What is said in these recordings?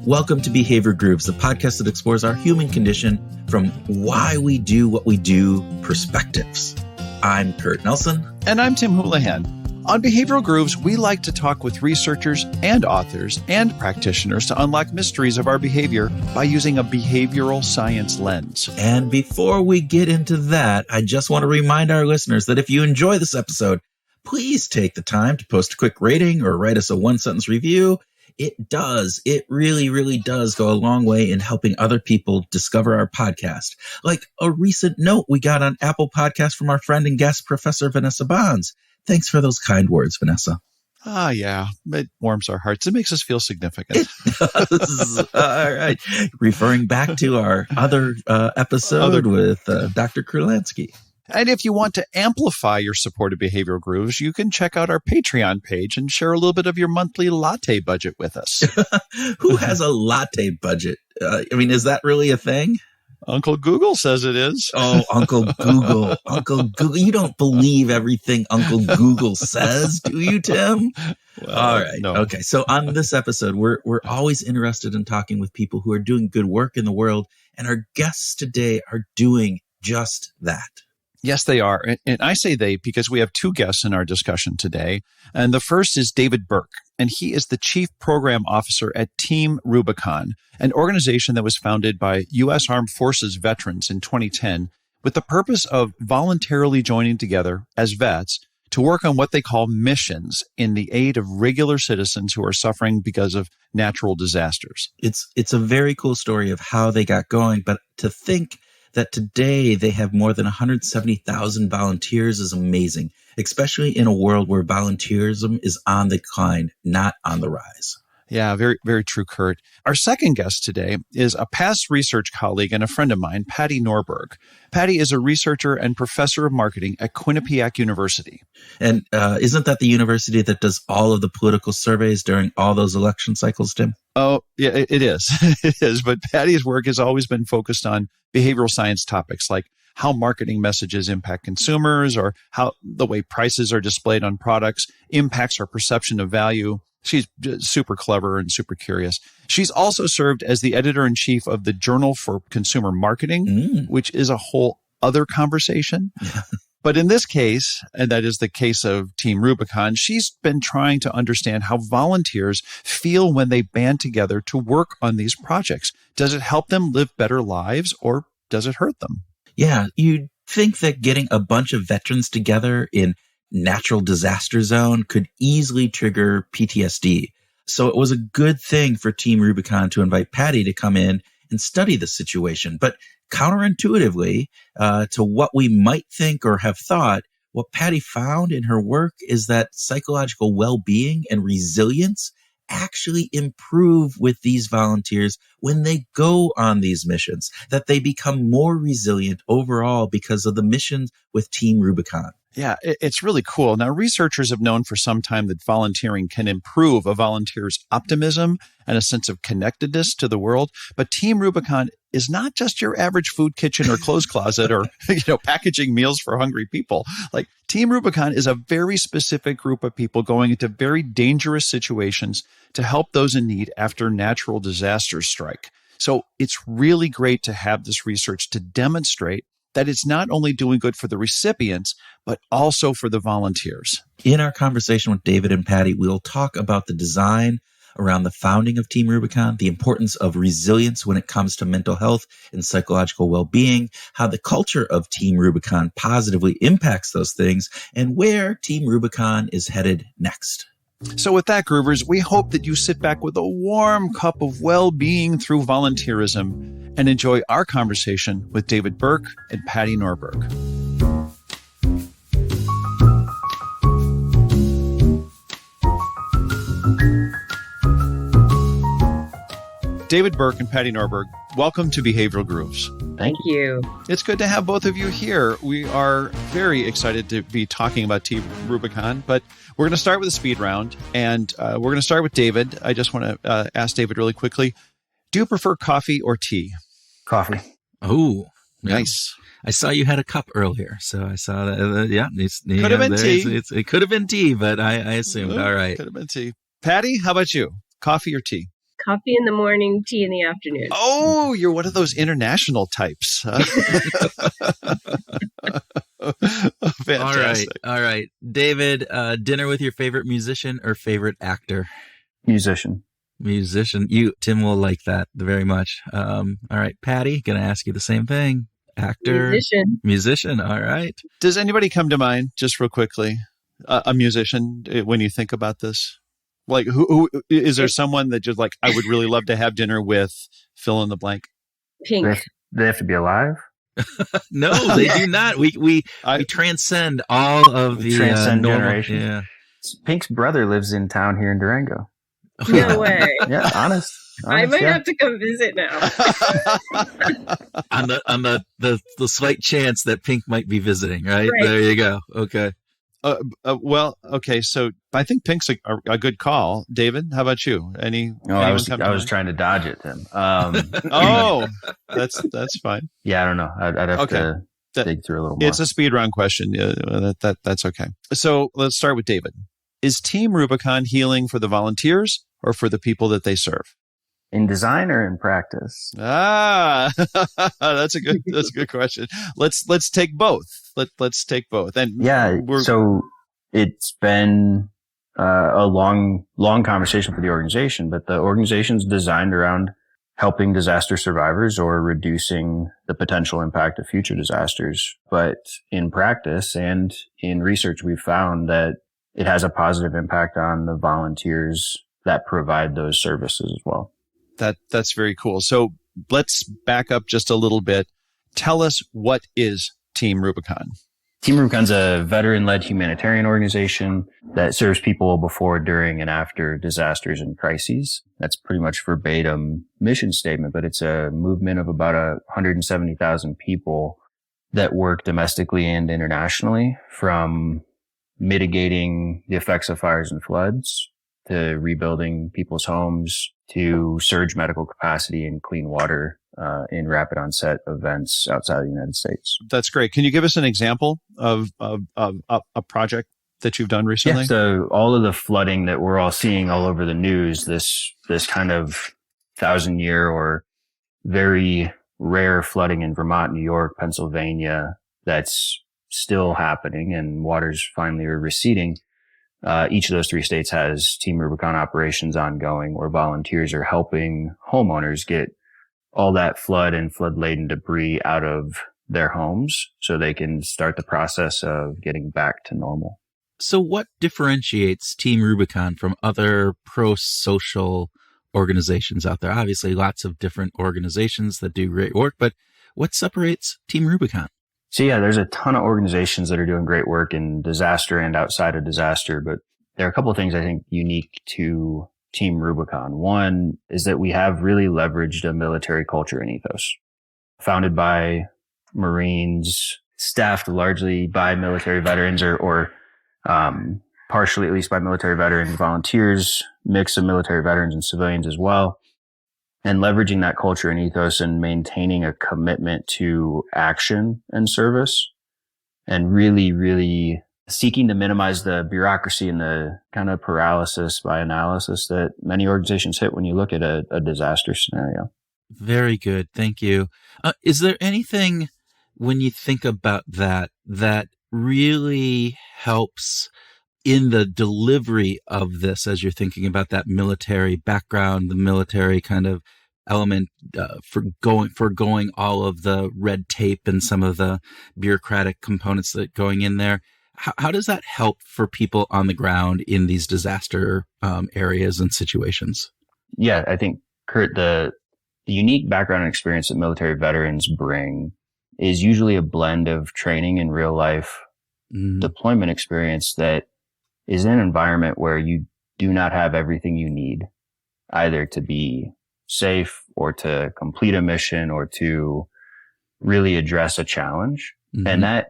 Welcome to Behavior Grooves, the podcast that explores our human condition from why we do what we do perspectives. I'm Kurt Nelson. And I'm Tim Houlihan. On Behavioral Grooves, we like to talk with researchers and authors and practitioners to unlock mysteries of our behavior by using a behavioral science lens. And before we get into that, I just want to remind our listeners that if you enjoy this episode, please take the time to post a quick rating or write us a one-sentence review. It really, really does go a long way in helping other people discover our podcast. Like a recent note we got on Apple Podcasts from our friend and guest, Professor Vanessa Bonds. Thanks for those kind words, Vanessa. Yeah, it warms our hearts. It makes us feel significant. It does. All right. Referring back to our other episode with Dr. Kurlansky. And if you want to amplify your support of Behavioral Grooves, you can check out our Patreon page and share a little bit of your monthly latte budget with us. Who has a latte budget? Is that really a thing? Uncle Google says it is. Oh, Uncle Google. Uncle Google. You don't believe everything Uncle Google says, do you, Tim? Well, all right. No. Okay. So on this episode, we're always interested in talking with people who are doing good work in the world. And our guests today are doing just that. Yes, they are. And I say they because we have two guests in our discussion today. And the first is David Burke, and he is the Chief Program Officer at Team Rubicon, an organization that was founded by U.S. Armed Forces veterans in 2010 with the purpose of voluntarily joining together as vets to work on what they call missions in the aid of regular citizens who are suffering because of natural disasters. It's a very cool story of how they got going, but to think that today they have more than 170,000 volunteers is amazing, especially in a world where volunteerism is on the decline, not on the rise. Yeah, very, very true, Kurt. Our second guest today is a past research colleague and a friend of mine, Patti Norberg. Patti is a researcher and professor of marketing at Quinnipiac University. And isn't that the university that does all of the political surveys during all those election cycles, Tim? Oh, yeah, it is. It is. But Patti's work has always been focused on behavioral science topics like how marketing messages impact consumers or how the way prices are displayed on products impacts our perception of value. She's super clever and super curious. She's also served as the editor-in-chief of the Journal for Consumer Marketing, which is a whole other conversation. But in this case, and that is the case of Team Rubicon, she's been trying to understand how volunteers feel when they band together to work on these projects. Does it help them live better lives or does it hurt them? Yeah, you'd think that getting a bunch of veterans together in natural disaster zone could easily trigger PTSD. So it was a good thing for Team Rubicon to invite Patti to come in and study the situation. But counterintuitively to what we might think or have thought, what Patti found in her work is that psychological well-being and resilience actually improve with these volunteers when they go on these missions, that they become more resilient overall because of the missions with Team Rubicon. Yeah, it's really cool. Now, researchers have known for some time that volunteering can improve a volunteer's optimism and a sense of connectedness to the world. But Team Rubicon is not just your average food kitchen or clothes closet or, packaging meals for hungry people. Like Team Rubicon is a very specific group of people going into very dangerous situations to help those in need after natural disasters strike. So it's really great to have this research to demonstrate that it's not only doing good for the recipients, but also for the volunteers. In our conversation with David and Patti, we'll talk about the design around the founding of Team Rubicon, the importance of resilience when it comes to mental health and psychological well-being, how the culture of Team Rubicon positively impacts those things, and where Team Rubicon is headed next. So with that, Groovers, we hope that you sit back with a warm cup of well-being through volunteerism and enjoy our conversation with David Burke and Patti Norberg. David Burke and Patti Norberg, welcome to Behavioral Grooves. Thank you. It's good to have both of you here. We are very excited to be talking about Team Rubicon, but we're going to start with a speed round, and we're going to start with David. I just want to ask David really quickly, do you prefer coffee or tea? Coffee. Oh, nice. I saw you had a cup earlier, so I saw that. Yeah, could have been tea. It could have been tea, but I assumed. All right. Could have been tea. Patti, how about you? Coffee or tea? Coffee in the morning, tea in the afternoon. Oh, you're one of those international types. Fantastic. All right. David, dinner with your favorite musician or favorite actor? Musician. Tim will like that very much. All right, Patti, gonna ask you the same thing. Actor, musician. All right. Does anybody come to mind, just real quickly, a musician when you think about this? Like, who is there someone that just like, I would really love to have dinner with, fill in the blank? Pink. They have to be alive? No, they do not. We transcend all of the transcend normal generations. Yeah. Pink's brother lives in town here in Durango. No way. Yeah, honest. I might have to come visit now. on the slight chance that Pink might be visiting, right? There you go. Okay. Well, okay. So I think Pink's a good call. David, how about you? I was trying to dodge it, Tim. Oh, that's fine. Yeah, I don't know. I'd have to dig through a little more. It's a speed round question. That's okay. So let's start with David. Is Team Rubicon healing for the volunteers or for the people that they serve? In design or in practice? That's a good question. Let's take both. Let's take both. And so it's been a long conversation for the organization, but the organization's designed around helping disaster survivors or reducing the potential impact of future disasters. But in practice and in research, we've found that it has a positive impact on the volunteers that provide those services as well. That's very cool. So let's back up just a little bit. Tell us, what is Team Rubicon? Team Rubicon's a veteran-led humanitarian organization that serves people before, during, and after disasters and crises. That's pretty much verbatim mission statement, but it's a movement of about 170,000 people that work domestically and internationally, from mitigating the effects of fires and floods to rebuilding people's homes to surge medical capacity and clean water in rapid onset events outside the United States. That's great. Can you give us an example of a project that you've done recently? Yeah, so all of the flooding that we're all seeing all over the news, this kind of 1,000-year or very rare flooding in Vermont, New York, Pennsylvania, that's still happening, and waters finally are receding. Each of those three states has Team Rubicon operations ongoing, where volunteers are helping homeowners get all that flood and flood-laden debris out of their homes so they can start the process of getting back to normal. So what differentiates Team Rubicon from other pro-social organizations out there? Obviously, lots of different organizations that do great work, but what separates Team Rubicon? So yeah, there's a ton of organizations that are doing great work in disaster and outside of disaster, but there are a couple of things I think unique to Team Rubicon. One is that we have really leveraged a military culture and ethos. Founded by Marines, staffed largely by military veterans or partially at least by military veterans, volunteers, mix of military veterans and civilians as well. And leveraging that culture and ethos and maintaining a commitment to action and service, and really, really seeking to minimize the bureaucracy and the kind of paralysis by analysis that many organizations hit when you look at a disaster scenario. Very good. Thank you. Is there anything when you think about that really helps in the delivery of this, as you're thinking about that military background, the military kind of element, forgoing all of the red tape and some of the bureaucratic components that going in there? How does that help for people on the ground in these disaster areas and situations? Yeah, I think, Kurt, the unique background and experience that military veterans bring is usually a blend of training and real life deployment experience that is in an environment where you do not have everything you need, either to be safe or to complete a mission or to really address a challenge. Mm-hmm. And that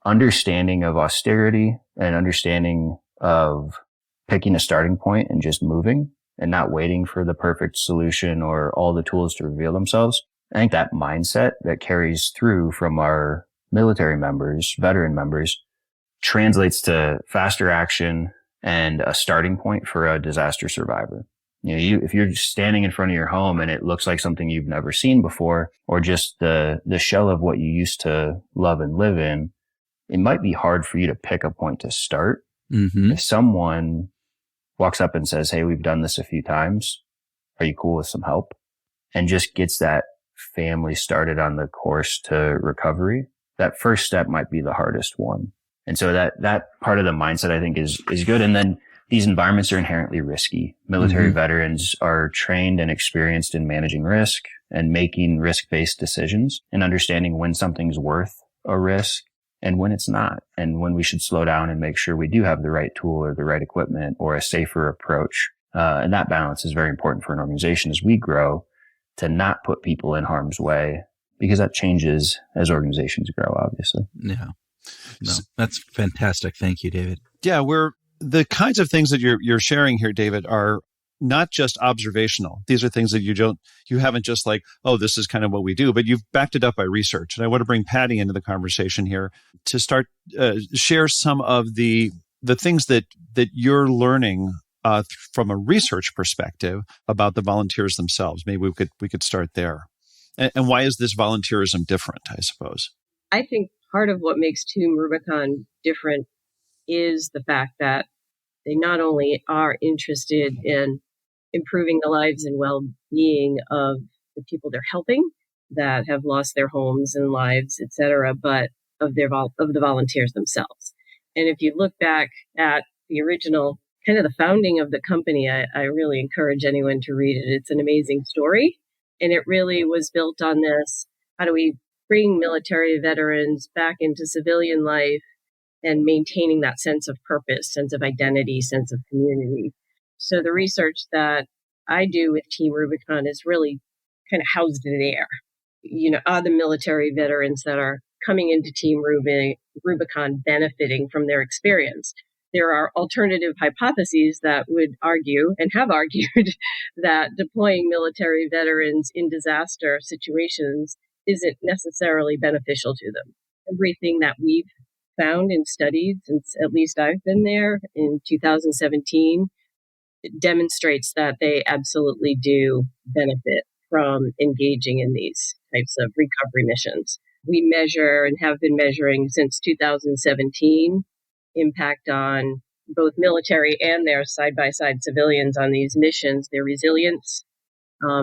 understanding of austerity and understanding of picking a starting point and just moving and not waiting for the perfect solution or all the tools to reveal themselves. I think that mindset that carries through from our military members, veteran members, translates to faster action and a starting point for a disaster survivor. If you're standing in front of your home and it looks like something you've never seen before, or just the shell of what you used to love and live in, it might be hard for you to pick a point to start. Mm-hmm. If someone walks up and says, "Hey, we've done this a few times. Are you cool with some help?" and just gets that family started on the course to recovery, that first step might be the hardest one. And so that part of the mindset, I think, is good. And then these environments are inherently risky. Military veterans are trained and experienced in managing risk and making risk-based decisions and understanding when something's worth a risk and when it's not, and when we should slow down and make sure we do have the right tool or the right equipment or a safer approach. And that balance is very important for an organization as we grow, to not put people in harm's way, because that changes as organizations grow, obviously. Yeah. No, that's fantastic. Thank you, David. Yeah, the kinds of things that you're sharing here, David, are not just observational. These are things that you haven't just like, oh, this is kind of what we do, but you've backed it up by research. And I want to bring Patti into the conversation here to start share some of the things that you're learning from a research perspective about the volunteers themselves. Maybe we could start there. And why is this volunteerism different, I suppose? I think part of what makes Team Rubicon different is the fact that they not only are interested in improving the lives and well-being of the people they're helping that have lost their homes and lives, et cetera, but of the volunteers themselves. And if you look back at the original, kind of the founding of the company, I really encourage anyone to read it. It's an amazing story. And it really was built on this: how do we bring military veterans back into civilian life and maintaining that sense of purpose, sense of identity, sense of community. So the research that I do with Team Rubicon is really kind of housed there. Are the military veterans that are coming into Team Rubicon benefiting from their experience? There are alternative hypotheses that would argue, and have argued, that deploying military veterans in disaster situations isn't necessarily beneficial to them. Everything that we've found and studied since at least I've been there in 2017, it demonstrates that they absolutely do benefit from engaging in these types of recovery missions. We measure and have been measuring since 2017 impact on both military and their side-by-side civilians on these missions, their resilience,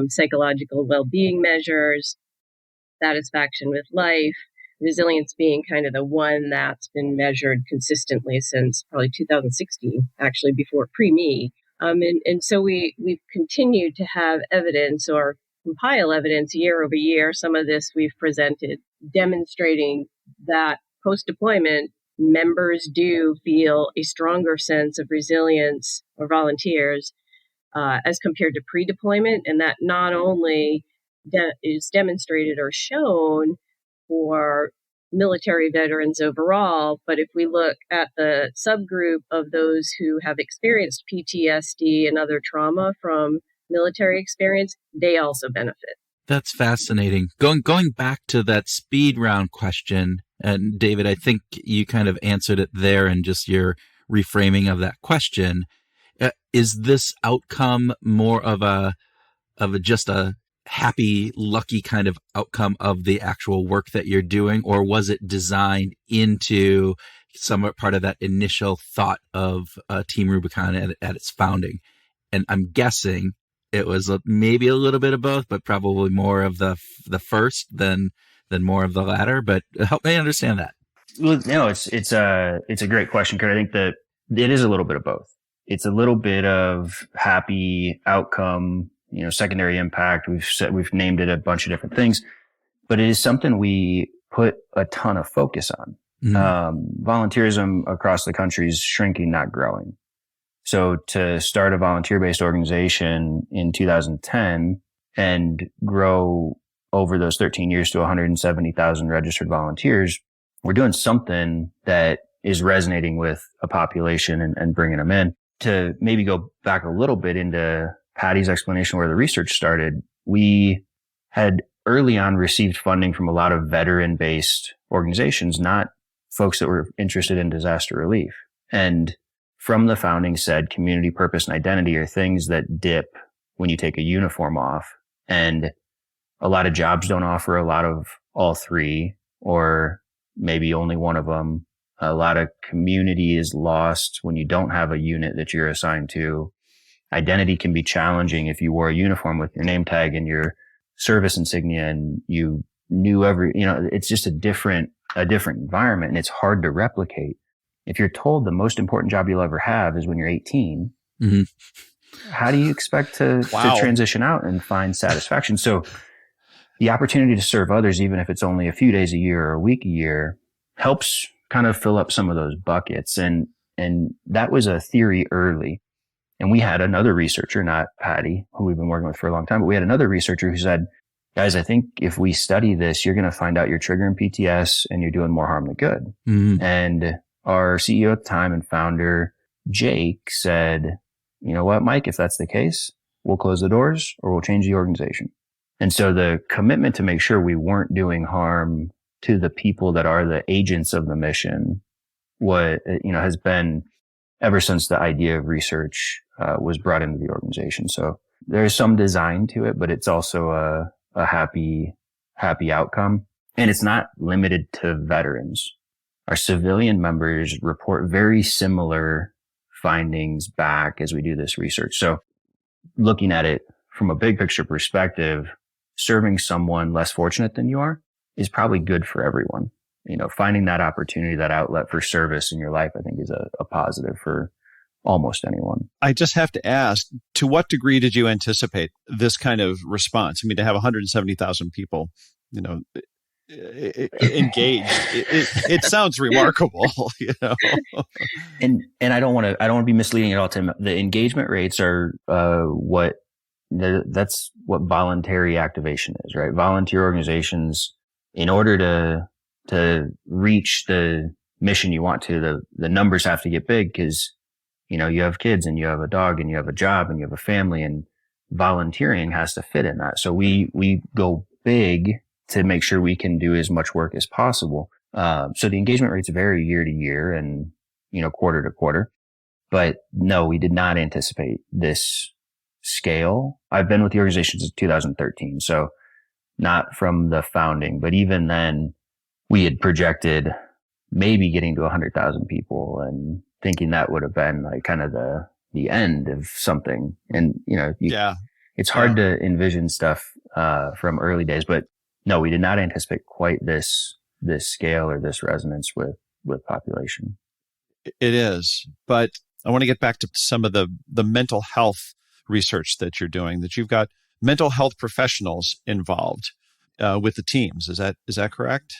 psychological well-being measures, satisfaction with life, resilience being kind of the one that's been measured consistently since probably 2016, actually before pre-me. And so we've continued to have evidence or compile evidence year over year. Some of this we've presented, demonstrating that post-deployment, members do feel a stronger sense of resilience, or volunteers, as compared to pre-deployment. And that not only is demonstrated or shown for military veterans overall, but if we look at the subgroup of those who have experienced PTSD and other trauma from military experience, they also benefit. That's fascinating. Going back to that speed round question, and David, I think you kind of answered it there in just your reframing of that question. Is this outcome more of just a happy, lucky kind of outcome of the actual work that you're doing, or was it designed into somewhat part of that initial thought of Team Rubicon at its founding? And I'm guessing it was maybe a little bit of both, but probably more of the first than more of the latter. But help me understand that. Well, no, it's a great question, Kurt. I think that it is a little bit of both. It's a little bit of happy outcome, secondary impact. We've named it a bunch of different things, but it is something we put a ton of focus on. Mm-hmm. Volunteerism across the country is shrinking, not growing. So to start a volunteer-based organization in 2010 and grow over those 13 years to 170,000 registered volunteers, we're doing something that is resonating with a population and bringing them in. To maybe go back a little bit into Patti's explanation where the research started, we had early on received funding from a lot of veteran-based organizations, not folks that were interested in disaster relief. And from the founding said community purpose and identity are things that dip when you take a uniform off. And a lot of jobs don't offer a lot of all three, or maybe only one of them. A lot of community is lost when you don't have a unit that you're assigned to. Identity can be challenging if you wore a uniform with your name tag and your service insignia and you knew it's just a different environment, and it's hard to replicate. If you're told the most important job you'll ever have is when you're 18, how do you expect to transition out and find satisfaction? So the opportunity to serve others, even if it's only a few days a year or a week a year, helps kind of fill up some of those buckets. And that was a theory early. And we had another researcher, not Patti, who we've been working with for a long time, but we had another researcher who said, guys, I think if we study this, you're going to find out you're triggering PTS and you're doing more harm than good. And our CEO at the time and founder, Jake, said, you know what, Mike, if that's the case, we'll close the doors or we'll change the organization. And so the commitment to make sure we weren't doing harm to the people that are the agents of the mission, has been ever since the idea of research was brought into the organization. So there's some design to it, but it's also a happy outcome. And it's not limited to veterans. Our civilian members report very similar findings back as we do this research. So looking at it from a big picture perspective, serving someone less fortunate than you are is probably good for everyone. Finding that opportunity, that outlet for service in your life, I think is a positive for almost anyone. I just have to ask, to what degree did you anticipate this kind of response? I mean, to have 170,000 people, engaged, it sounds remarkable, And I don't want to be misleading at all, Tim. The engagement rates are that's what voluntary activation is, right? Volunteer organizations, in order to reach the mission you want to, the numbers have to get big because, you have kids and you have a dog and you have a job and you have a family, and volunteering has to fit in that. So we go big to make sure we can do as much work as possible. So the engagement rates vary year to year and, quarter to quarter. But no, we did not anticipate this scale. I've been with the organization since 2013. So not from the founding, but even then we had projected maybe getting to 100,000 people and thinking that would have been like kind of the end of something. And, it's hard to envision stuff, from early days, but no, we did not anticipate quite this scale or this resonance with population. It is, but I want to get back to some of the mental health research that you're doing, that you've got mental health professionals involved with the teams. Is that correct?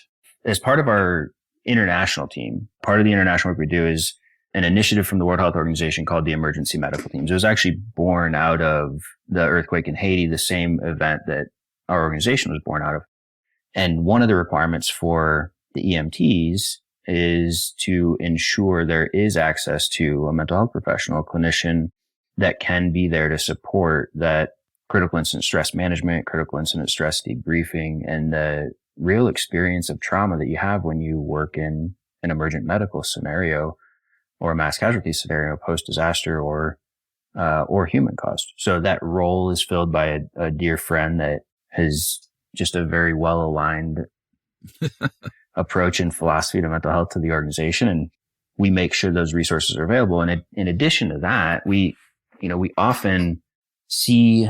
As part of our international team, part of the international work we do is an initiative from the World Health Organization called the Emergency Medical Teams. It was actually born out of the earthquake in Haiti, the same event that our organization was born out of. And one of the requirements for the EMTs is to ensure there is access to a mental health professional, a clinician that can be there to support that critical incident stress management, critical incident stress debriefing, and the real experience of trauma that you have when you work in an emergent medical scenario or a mass casualty scenario, post-disaster or human cost. So that role is filled by a dear friend that has just a very well-aligned approach and philosophy to mental health to the organization. And we make sure those resources are available. And in addition to that, we often see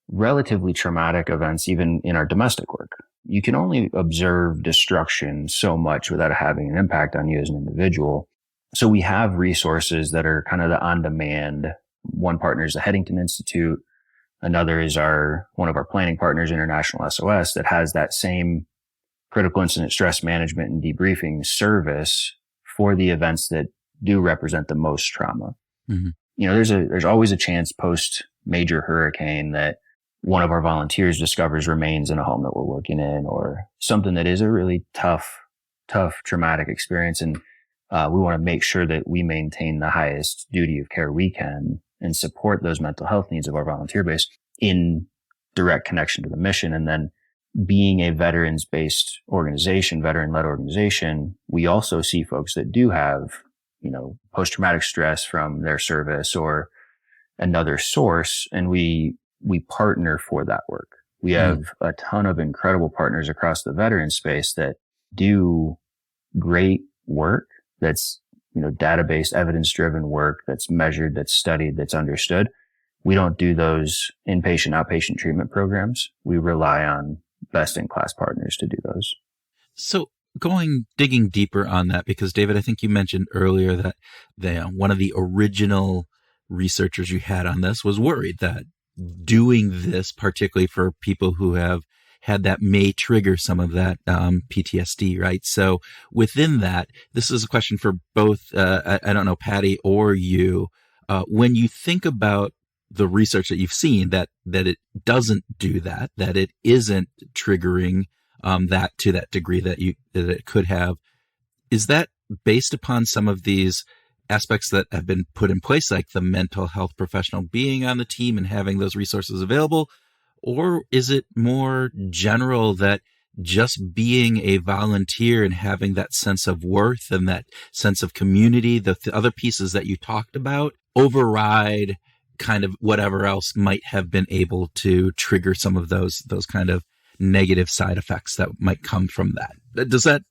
relatively traumatic events even in our domestic work. You can only observe destruction so much without having an impact on you as an individual. So we have resources that are kind of the on-demand. One partner is the Headington Institute. Another is one of our planning partners, International SOS, that has that same critical incident stress management and debriefing service for the events that do represent the most trauma. Mm-hmm. There's always a chance post major hurricane that one of our volunteers discovers remains in a home that we're working in, or something that is a really tough, traumatic experience. And we want to make sure that we maintain the highest duty of care we can and support those mental health needs of our volunteer base in direct connection to the mission. And then being a veterans-based organization, veteran-led organization, we also see folks that do have, post-traumatic stress from their service or another source. And we we partner for that work. We have a ton of incredible partners across the veteran space that do great work that's, database evidence-driven work that's measured, that's studied, that's understood. We don't do those inpatient, outpatient treatment programs. We rely on best-in-class partners to do those. So digging deeper on that, because David, I think you mentioned earlier that one of the original researchers you had on this was worried that doing this, particularly for people who have had that, may trigger some of that PTSD, right? So within that, this is a question for both, I don't know, Patti or you. When you think about the research that you've seen, that it doesn't do that it isn't triggering that to that degree that it could have, is that based upon some of these aspects that have been put in place, like the mental health professional being on the team and having those resources available? Or is it more general that just being a volunteer and having that sense of worth and that sense of community, the other pieces that you talked about, override kind of whatever else might have been able to trigger some of those kind of negative side effects that might come from that? Does that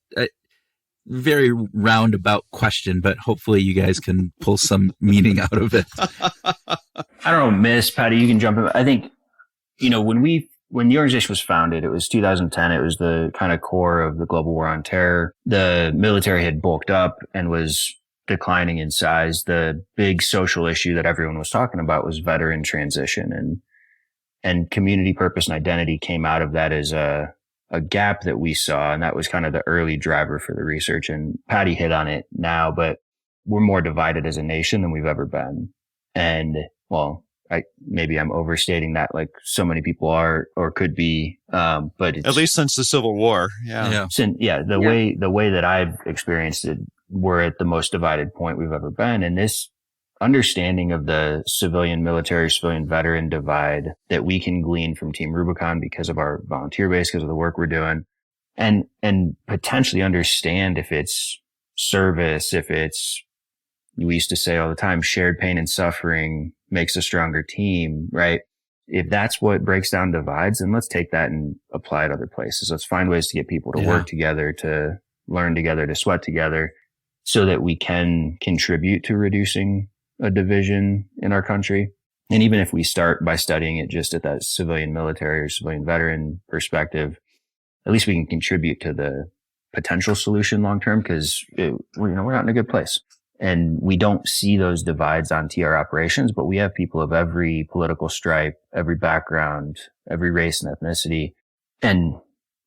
very roundabout question, but hopefully you guys can pull some meaning out of it. I don't know, Miss Patti, you can jump in. I think, when the organization was founded, it was 2010. It was the kind of core of the global war on terror. The military had bulked up and was declining in size. The big social issue that everyone was talking about was veteran transition, and community purpose and identity came out of that as a gap that we saw. And that was kind of the early driver for the research. And Patti hit on it now, but we're more divided as a nation than we've ever been. And maybe I'm overstating that, like so many people are or could be, but at least since the Civil War. Yeah. The way that I've experienced it, we're at the most divided point we've ever been. And this understanding of the civilian veteran divide that we can glean from Team Rubicon because of our volunteer base, because of the work we're doing, and potentially understand if it's service, if it's, we used to say all the time, shared pain and suffering makes a stronger team, right? If that's what breaks down divides, then let's take that and apply it other places. Let's find ways to get people to work together, to learn together, to sweat together, so that we can contribute to reducing a division in our country. And even if we start by studying it just at that civilian military or civilian veteran perspective, at least we can contribute to the potential solution long term, because we're not in a good place. And we don't see those divides on TR operations, but we have people of every political stripe, every background, every race and ethnicity. And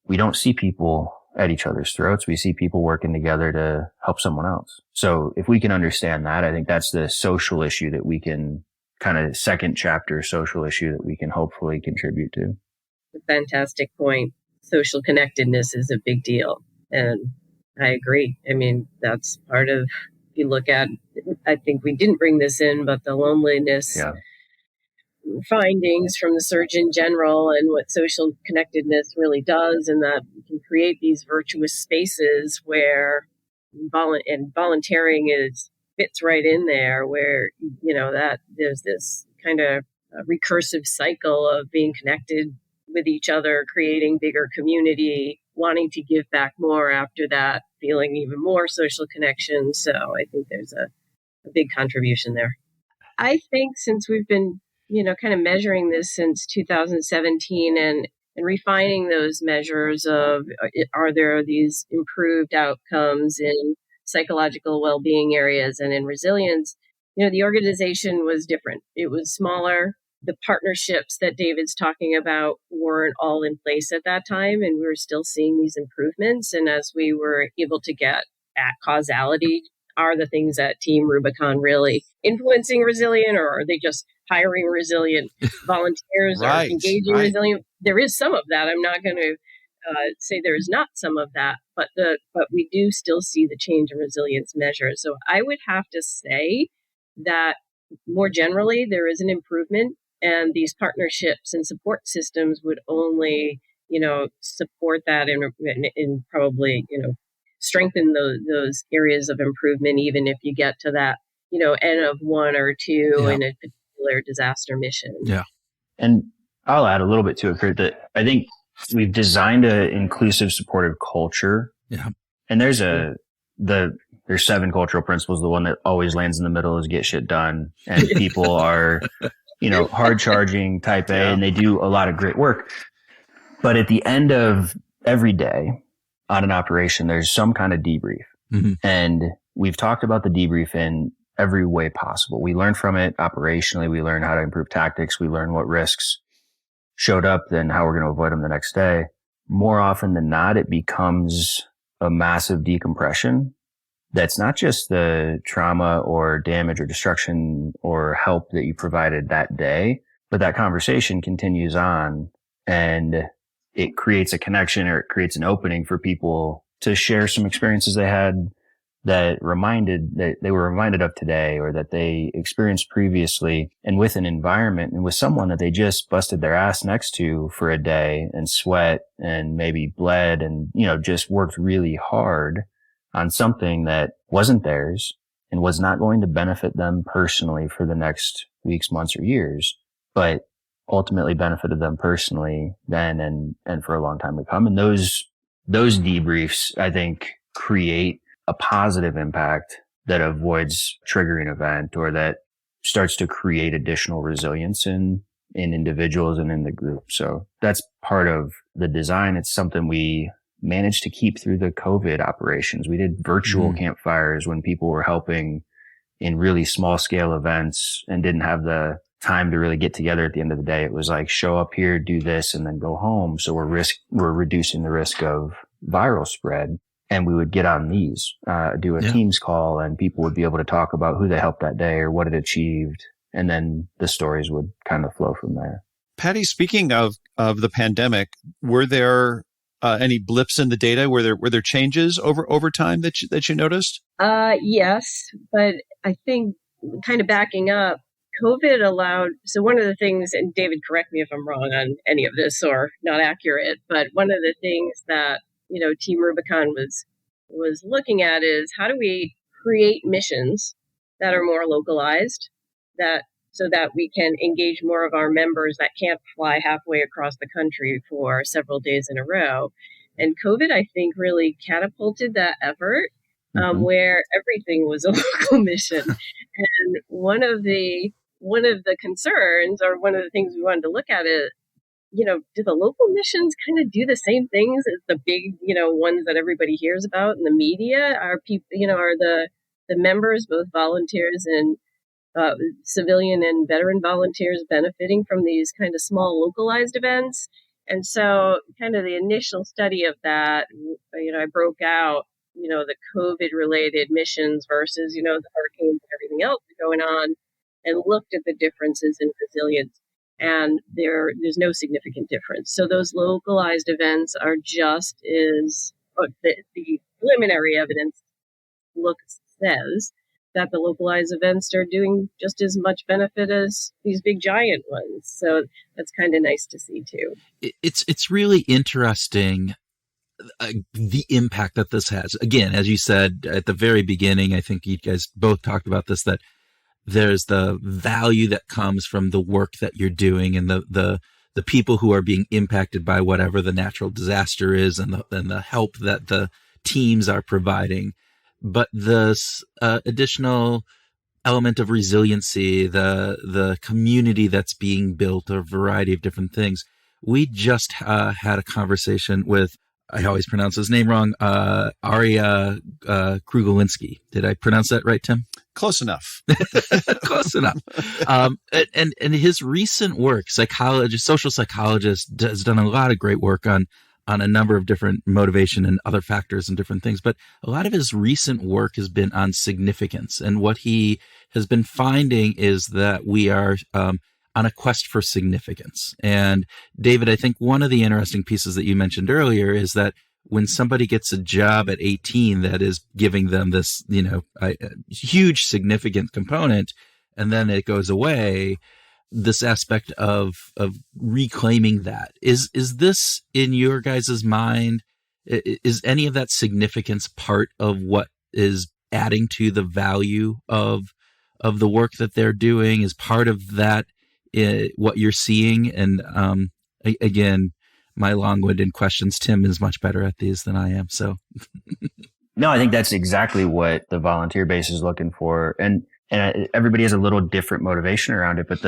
we don't see people at each other's throats. We see people working together to help someone else. So if we can understand that, I think that's the social issue that we can kind of second chapter social issue that we can hopefully contribute to. A fantastic point. Social connectedness is a big deal. And I agree. I mean, that's part of, if you look at, I think we didn't bring this in, but the loneliness findings from the Surgeon General and what social connectedness really does, and that we can create these virtuous spaces where volunteering fits right in there, where, that there's this kind of recursive cycle of being connected with each other, creating bigger community, wanting to give back more after that, feeling even more social connection. So I think there's a big contribution there. I think since we've been, kind of measuring this since 2017 and refining those measures of, are there these improved outcomes in psychological well-being areas and in resilience, the organization was different. It was smaller. The partnerships that David's talking about weren't all in place at that time, and we were still seeing these improvements. And as we were able to get at causality, are the things that Team Rubicon really influencing resilient, or are they just hiring resilient volunteers or engaging resilient? There is some of that. I'm not going to say there is not some of that, but we do still see the change in resilience measures. So I would have to say that more generally, there is an improvement, and these partnerships and support systems would only, support that and probably, strengthen those areas of improvement, even if you get to that, N of 1 or 2 in a particular disaster mission. Yeah. And I'll add a little bit to it, Kurt, that I think we've designed an inclusive, supportive culture. Yeah. And there's there's 7 cultural principles. The one that always lands in the middle is get shit done. And people are, hard charging, type A, and they do a lot of great work. But at the end of every day on an operation, there's some kind of debrief. Mm-hmm. And we've talked about the debrief in every way possible. We learn from it operationally. We learn how to improve tactics. We learn what risks showed up, then how we're going to avoid them the next day. More often than not, it becomes a massive decompression. That's not just the trauma or damage or destruction or help that you provided that day, but that conversation continues on and it creates a connection, or it creates an opening for people to share some experiences they had that they were reminded of today, or that they experienced previously, and with an environment and with someone that they just busted their ass next to for a day and sweat and maybe bled and, just worked really hard on something that wasn't theirs and was not going to benefit them personally for the next weeks, months, or years, but ultimately benefited them personally then and for a long time to come. And those debriefs, I think, create a positive impact that avoids triggering event, or that starts to create additional resilience in individuals and in the group. So that's part of the design. It's something we managed to keep through the COVID operations. We did virtual campfires when people were helping in really small scale events and didn't have the time to really get together at the end of the day. It was like, show up here, do this, and then go home. So we're reducing the risk of viral spread. And we would get on these, do a Teams call, and people would be able to talk about who they helped that day or what it achieved. And then the stories would kind of flow from there. Patti, speaking of the pandemic, were there any blips in the data? Were there changes over time that you noticed? Yes, but I think kind of backing up, COVID allowed, so one of the things, and David, correct me if I'm wrong on any of this or not accurate, but one of the things that Team Rubicon was looking at is, how do we create missions that are more localized, so that we can engage more of our members that can't fly halfway across the country for several days in a row. And COVID, I think, really catapulted that effort, where everything was a local mission. And one of the concerns, or one of the things we wanted to look at is, do the local missions kind of do the same things as the big, ones that everybody hears about in the media? Are people, are the members, both volunteers and civilian and veteran volunteers, benefiting from these kind of small localized events? And so kind of the initial study of that, I broke out, the COVID related missions versus, the hurricanes and everything else going on, and looked at the differences in resilience. And there's no significant difference. So those localized events are just as, the preliminary evidence says that the localized events are doing just as much benefit as these big giant ones. So that's kind of nice to see too. It's really interesting, the impact that this has. Again, as you said at the very beginning, I think you guys both talked about this, that there's the value that comes from the work that you're doing, and the people who are being impacted by whatever the natural disaster is, and the help that the teams are providing. But this additional element of resiliency, the community that's being built, a variety of different things. We just had a conversation with, I always pronounce his name wrong, Arya Krugolinski. Did I pronounce that right, Tim? Close enough. Close enough. And his recent work, social psychologist, has done a lot of great work on a number of different motivation and other factors and different things. But a lot of his recent work has been on significance. And what he has been finding is that we are on a quest for significance. And David, I think one of the interesting pieces that you mentioned earlier is that when somebody gets a job at 18 that is giving them this, a huge significant component, and then it goes away, this aspect of reclaiming that. Is this in your guys' mind? Is any of that significance part of what is adding to the value of the work that they're doing? Is part of that what you're seeing. And again, my long-winded questions, Tim is much better at these than I am. So no, I think that's exactly what the volunteer base is looking for. And everybody has a little different motivation around it, but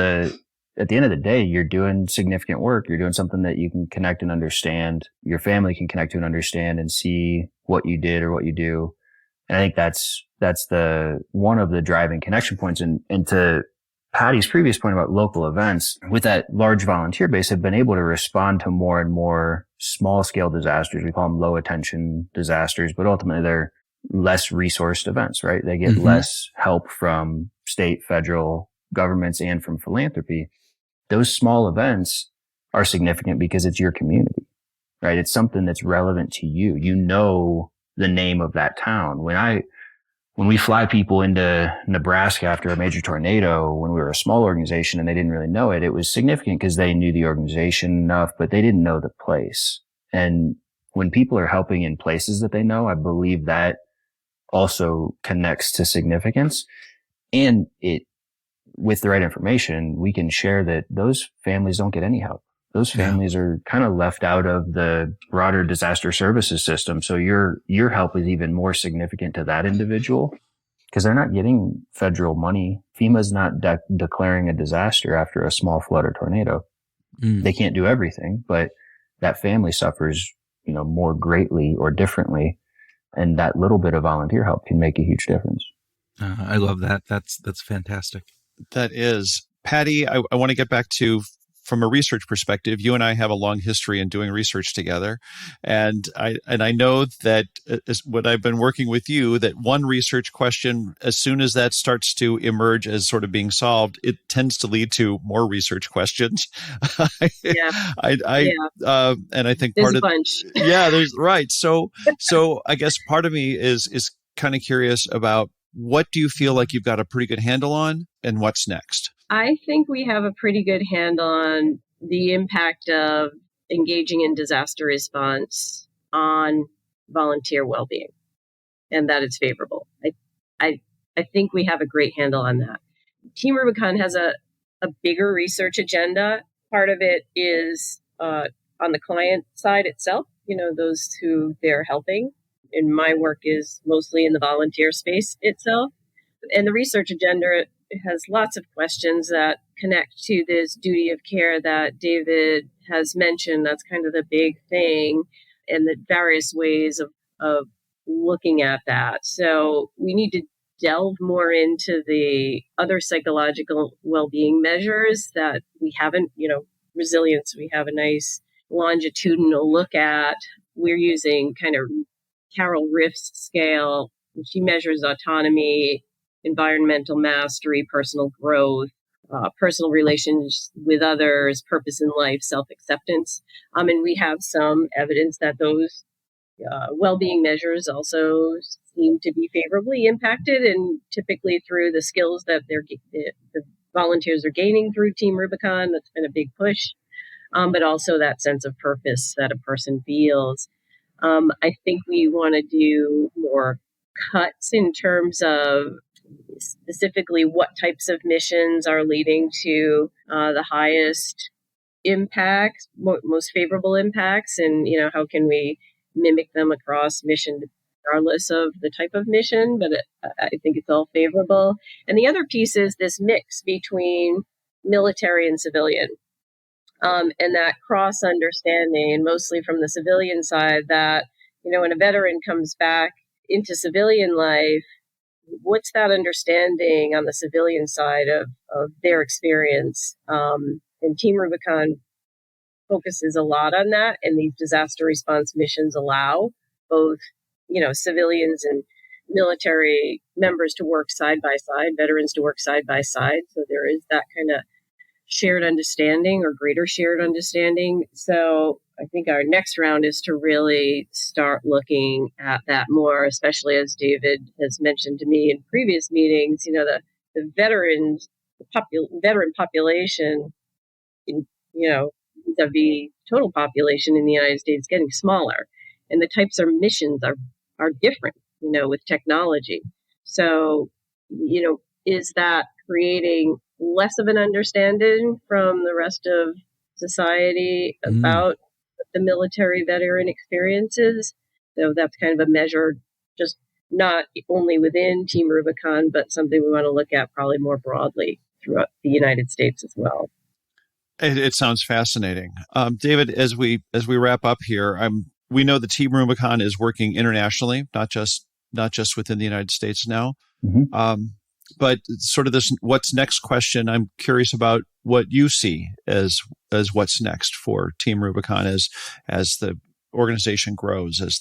at the end of the day, you're doing significant work. You're doing something that you can connect and understand. Your family can connect to and understand and see what you did or what you do. And I think that's the one of the driving connection points. And to Patti's previous point about local events, with that large volunteer base, have been able to respond to more and more small scale disasters. We call them low attention disasters, but ultimately they're less resourced events, right? They get less help from state, federal governments and from philanthropy. Those small events are significant because it's your community, right? It's something that's relevant to you. You know the name of that town. When we fly people into Nebraska after a major tornado, when we were a small organization and they didn't really know it, it was significant because they knew the organization enough, but they didn't know the place. And when people are helping in places that they know, I believe that also connects to significance. And with the right information, we can share that those families don't get any help. Those families are kind of left out of the broader disaster services system. So your help is even more significant to that individual because they're not getting federal money. FEMA's not declaring a disaster after a small flood or tornado. They can't do everything, but that family suffers, more greatly or differently. And that little bit of volunteer help can make a huge difference. I love that. That's fantastic. That is. Patti, I want to get back to, from a research perspective, you and I have a long history in doing research together. And I know that when I've been working with you, that one research question, as soon as that starts to emerge as sort of being solved, it tends to lead to more research questions. Yeah. And I think there's part a of bunch. there's right. So I guess part of me is kind of curious about, what do you feel like you've got a pretty good handle on, and what's next? I think we have a pretty good handle on the impact of engaging in disaster response on volunteer well-being, and that it's favorable. I think we have a great handle on that. Team Rubicon has a bigger research agenda. Part of it is on the client side itself, those who they're helping. And my work is mostly in the volunteer space itself. And the research agenda has lots of questions that connect to this duty of care that David has mentioned. That's kind of the big thing, and the various ways of looking at that. So we need to delve more into the other psychological well-being measures that we haven't, resilience, we have a nice longitudinal look at. We're using kind of Carol Riff's scale. She measures autonomy, environmental mastery, personal growth, personal relations with others, purpose in life, self-acceptance. And we have some evidence that those well-being measures also seem to be favorably impacted, and typically through the skills that the volunteers are gaining through Team Rubicon. That's been a big push, but also that sense of purpose that a person feels. I think we want to do more cuts in terms of specifically what types of missions are leading to the highest impacts, most favorable impacts, and how can we mimic them across mission regardless of the type of mission. But I think it's all favorable. And the other piece is this mix between military and civilian. And that cross understanding, and mostly from the civilian side, that, when a veteran comes back into civilian life, what's that understanding on the civilian side of their experience? And Team Rubicon focuses a lot on that. And these disaster response missions allow both, civilians and military members to work side by side, veterans to work side by side. So there is that kind of shared understanding or greater shared understanding. So I think our next round is to really start looking at that more, especially as David has mentioned to me in previous meetings, the veteran population, vis-a-vis total population in the United States getting smaller, and the types of missions are different, with technology. So, is that creating less of an understanding from the rest of society about the military veteran experiences. So that's kind of a measure, just not only within Team Rubicon, but something we want to look at probably more broadly throughout the United States as well. It sounds fascinating. David, as we wrap up here, we know the Team Rubicon is working internationally, not just within the United States now. Mm-hmm. But sort of this what's next question, I'm curious about what you see as what's next for Team Rubicon as the organization grows, as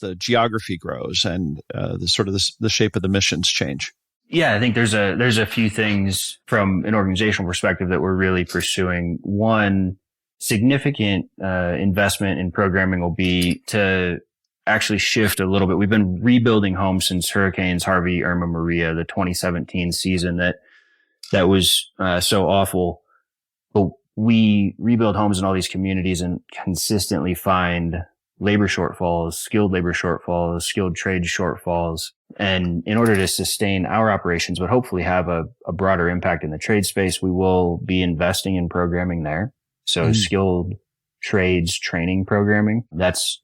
the geography grows, and the shape of the missions change. Yeah, I think there's a few things from an organizational perspective that we're really pursuing. One, significant investment in programming will be to actually shift a little bit. We've been rebuilding homes since Hurricanes Harvey, Irma, Maria, the 2017 season that was so awful. But we rebuild homes in all these communities and consistently find labor shortfalls, skilled labor shortfalls, skilled trade shortfalls. And in order to sustain our operations, but hopefully have a broader impact in the trade space, we will be investing in programming there. So skilled trades training programming, that's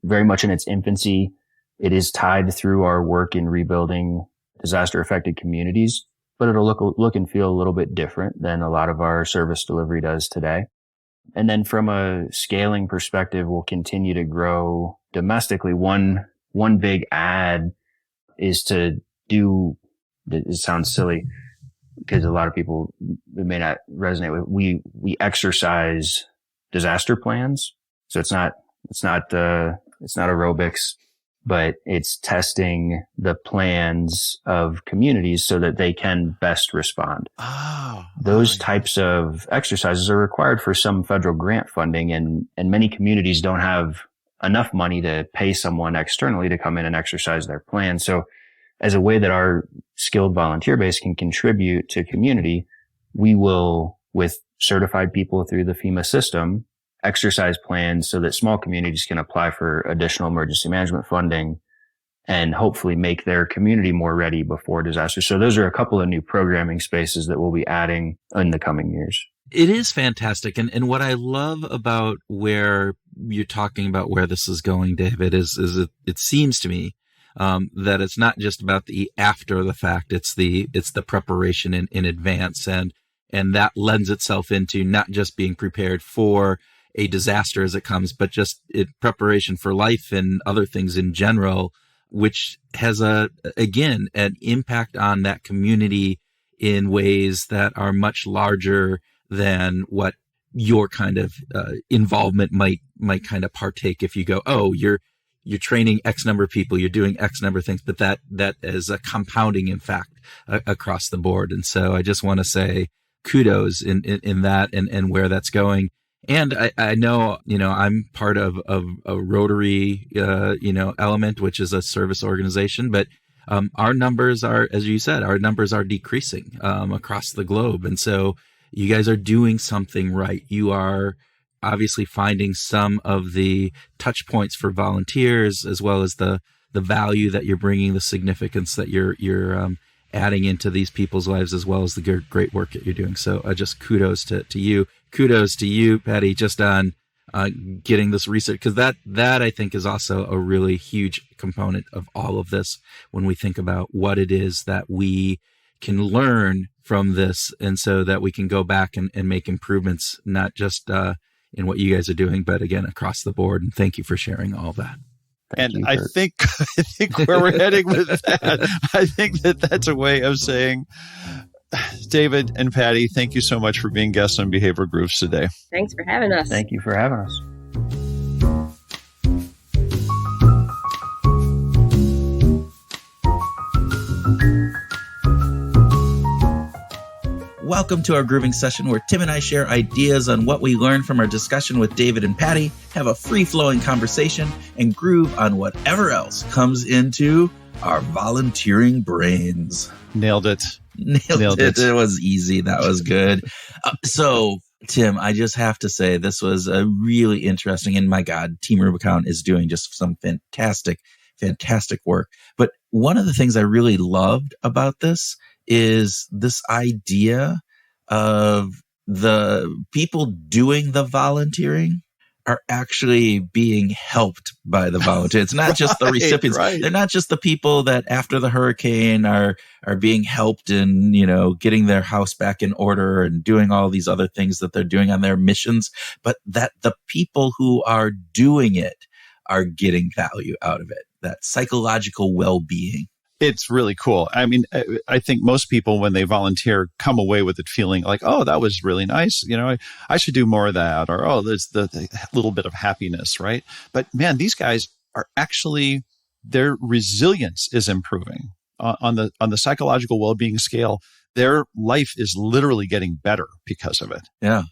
very much in its infancy. It is tied through our work in rebuilding disaster affected communities, but it'll look and feel a little bit different than a lot of our service delivery does today. And then from a scaling perspective, we'll continue to grow domestically. One big add is to do, it sounds silly because a lot of people, it may not resonate with, we exercise disaster plans. So it's not aerobics, but it's testing the plans of communities so that they can best respond. Those types of exercises are required for some federal grant funding, and many communities don't have enough money to pay someone externally to come in and exercise their plan. So as a way that our skilled volunteer base can contribute to community, we will, with certified people through the FEMA system, exercise plans so that small communities can apply for additional emergency management funding and hopefully make their community more ready before disaster. So those are a couple of new programming spaces that we'll be adding in the coming years. It is fantastic. And what I love about where you're talking about where this is going, David, is it seems to me that it's not just about the after the fact, it's the preparation in advance. And that lends itself into not just being prepared for a disaster as it comes, but just preparation for life and other things in general, which has again, an impact on that community in ways that are much larger than what your kind of involvement might kind of partake if you go, oh, you're training X number of people, you're doing X number of things, but that is a compounding, in fact, across the board. And so I just want to say kudos in that and where that's going. And I know, I'm part of a Rotary, element, which is a service organization, but our numbers are, as you said, decreasing across the globe. And so you guys are doing something right. You are obviously finding some of the touch points for volunteers, as well as the value that you're bringing, the significance that you're adding into these people's lives, as well as the great work that you're doing. So just kudos to you. Kudos to you, Patti, just on getting this research, because that I think is also a really huge component of all of this when we think about what it is that we can learn from this, and so that we can go back and make improvements, not just in what you guys are doing, but again, across the board. And thank you for sharing all that. And I think where we're heading with that, I think that's a way of saying, David and Patti, thank you so much for being guests on Behavioral Grooves today. Thanks for having us. Thank you for having us. Welcome to our grooving session, where Tim and I share ideas on what we learned from our discussion with David and Patti, have a free-flowing conversation, and groove on whatever else comes into our volunteering brains. Nailed it. Nailed it. It was easy. That was good. So, Tim, I just have to say this was a really interesting, and my God, Team Rubicon is doing just some fantastic work. But one of the things I really loved about this is this idea of the people doing the volunteering are actually being helped by the volunteers. It's not just the recipients. Right. They're not just the people that after the hurricane are being helped in, getting their house back in order and doing all these other things that they're doing on their missions, but that the people who are doing it are getting value out of it, that psychological well-being. It's really cool. I mean, I think most people, when they volunteer, come away with it feeling like, oh, that was really nice. I should do more of that. Or, oh, there's the little bit of happiness, right? But man, these guys are actually, their resilience is improving on the psychological well-being scale. Their life is literally getting better because of it. Yeah.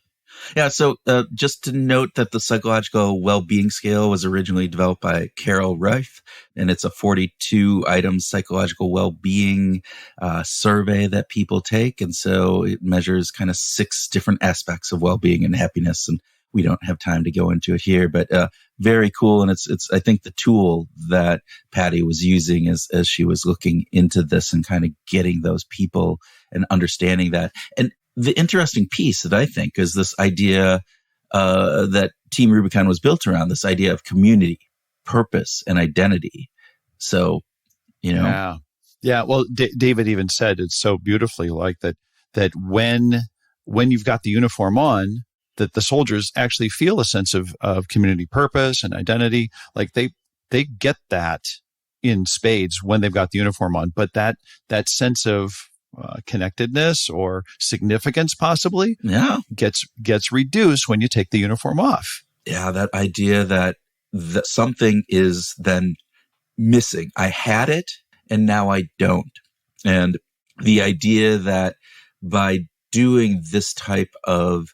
Yeah. So just to note that the psychological well-being scale was originally developed by Carol Reif, and it's a 42-item psychological well-being survey that people take. And so it measures kind of 6 different aspects of well-being and happiness. And we don't have time to go into it here, but very cool. And it's I think the tool that Patti was using as she was looking into this and kind of getting those people and understanding that. And the interesting piece that I think is this idea that Team Rubicon was built around, this idea of community, purpose, and identity. So, Yeah. Well, David even said it so beautifully, like that when you've got the uniform on, that the soldiers actually feel a sense of community purpose and identity. Like they get that in spades when they've got the uniform on, but that sense of connectedness or significance possibly gets reduced when you take the uniform off. Yeah, that idea that something is then missing. I had it and now I don't. And the idea that by doing this type of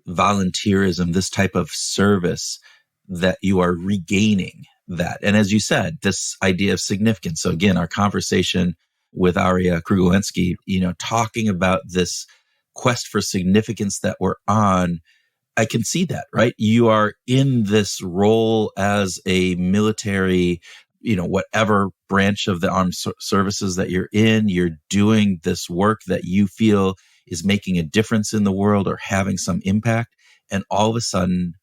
volunteerism, this type of service, that you are regaining that. And as you said, this idea of significance. So again, our conversation with Aria Krugolensky, talking about this quest for significance that we're on, I can see that, right? You are in this role as a military, whatever branch of the armed services that you're in, you're doing this work that you feel is making a difference in the world or having some impact. And all of a sudden,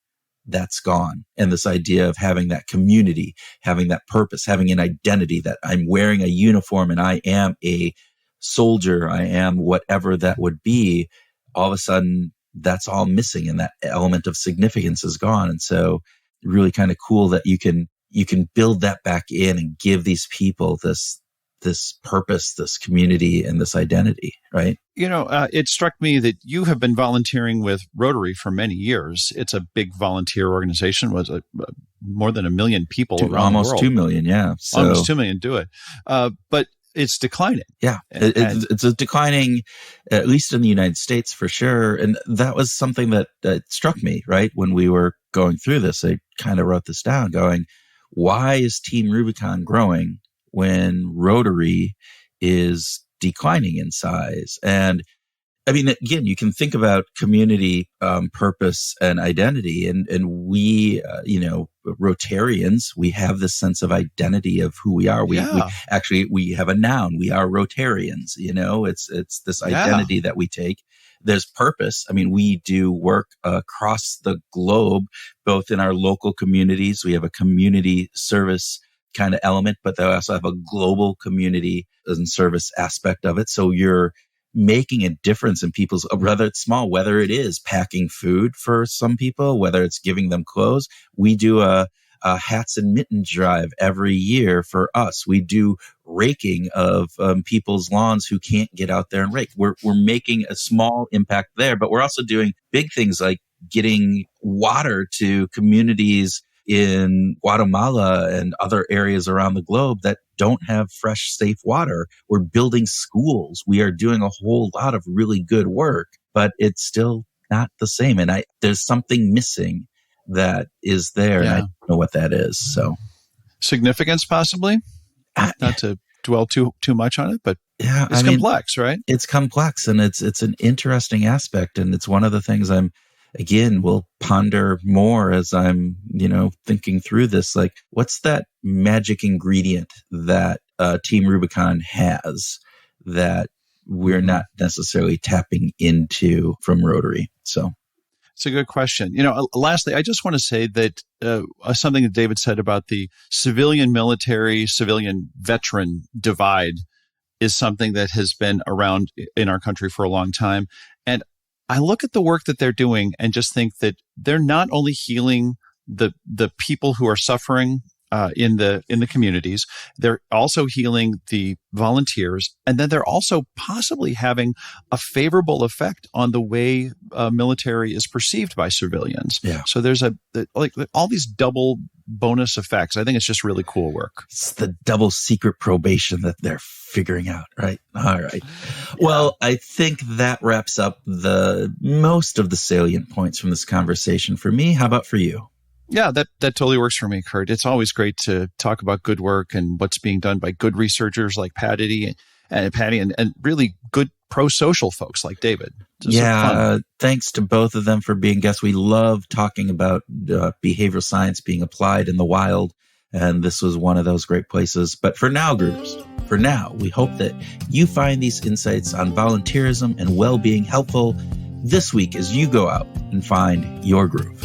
that's gone. And this idea of having that community, having that purpose, having an identity that I'm wearing a uniform and I am a soldier, I am whatever that would be, all of a sudden that's all missing and that element of significance is gone. And so really kind of cool that you can build that back in and give these people this purpose, this community, and this identity, right? It struck me that you have been volunteering with Rotary for many years. It's a big volunteer organization. Was more than 1 million people around the world. Almost 2 million, yeah. So, almost 2 million do it. But it's declining. Yeah, it's a declining, at least in the United States for sure. And that was something that struck me, right? When we were going through this, I kind of wrote this down going, why is Team Rubicon growing when Rotary is declining in size? And I mean, again, you can think about community, purpose and identity. And we, Rotarians, we have this sense of identity of who we are. We have a noun. We are Rotarians, it's this identity that we take. There's purpose. I mean, we do work across the globe, both in our local communities. We have a community service kind of element, but they also have a global community and service aspect of it. So you're making a difference in people's, whether it's small, whether it is packing food for some people, whether it's giving them clothes. We do a hats and mittens drive every year for us. We do raking of people's lawns who can't get out there and rake. We're making a small impact there, but we're also doing big things like getting water to communities in Guatemala and other areas around the globe that don't have fresh, safe water. We're building schools. We are doing a whole lot of really good work, but it's still not the same. And there's something missing that is there. And I don't know what that is. So significance, possibly. Not to dwell too much on it, but it's complex, right? It's complex, and it's an interesting aspect, and it's one of the things will ponder more as I'm, thinking through this. Like, what's that magic ingredient that Team Rubicon has that we're not necessarily tapping into from Rotary. So it's a good question. Lastly, I just want to say that something that David said about the civilian military, civilian veteran divide is something that has been around in our country for a long time. And I look at the work that they're doing and just think that they're not only healing the people who are suffering in the communities, they're also healing the volunteers, and then they're also possibly having a favorable effect on the way military is perceived by civilians. Yeah. So there's all these double bonus effects. I think it's just really cool work. It's the double secret probation that they're figuring out, right? All right. Well, I think that wraps up the most of the salient points from this conversation for me. How about for you? Yeah, that totally works for me, Kurt. It's always great to talk about good work and what's being done by good researchers like Patti and really good pro-social folks like David. Thanks to both of them for being guests. We love talking about behavioral science being applied in the wild, and this was one of those great places. But for now, groovers, we hope that you find these insights on volunteerism and well-being helpful this week as you go out and find your groove.